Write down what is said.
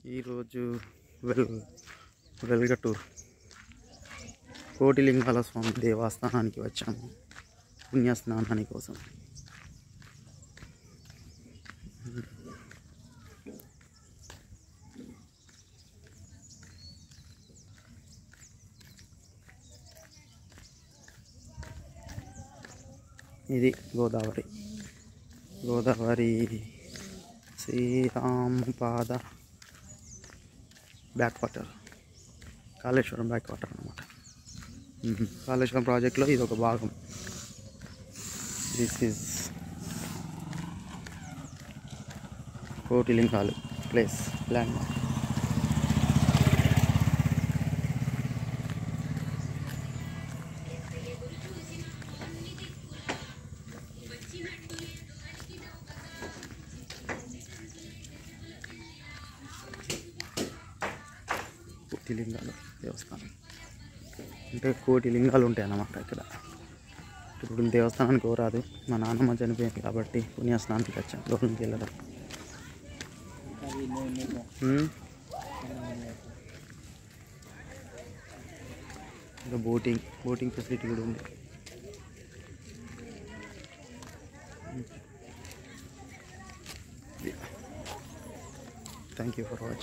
ఈరోజు వెల్గటూర్ కోటిలింగాల స్వామి దేవస్థానానికి వచ్చాము పుణ్యస్నానాని కోసం. ఇది Godavari Sriramapada back water, Kaleshwaram back water అన్నమాట. కాళేశ్వరం ప్రాజెక్ట్లో ఇది ఒక భాగం. This is Kotilingalu place landmark. Kotilingalu దేవస్థానం అంటే కోటి లింగాలు ఉంటాయి అన్నమాట ఇక్కడ. ఇప్పుడు దేవస్థానానికి పోరాదు, మా నాన్నమ్మ చనిపోయింది కాబట్టి పుణ్యస్నానానికి వచ్చాను. లోపలికి వెళ్ళడం ఇంకా బోటింగ్ ఫెసిలిటీ కూడా ఉంది. Thank you for watching.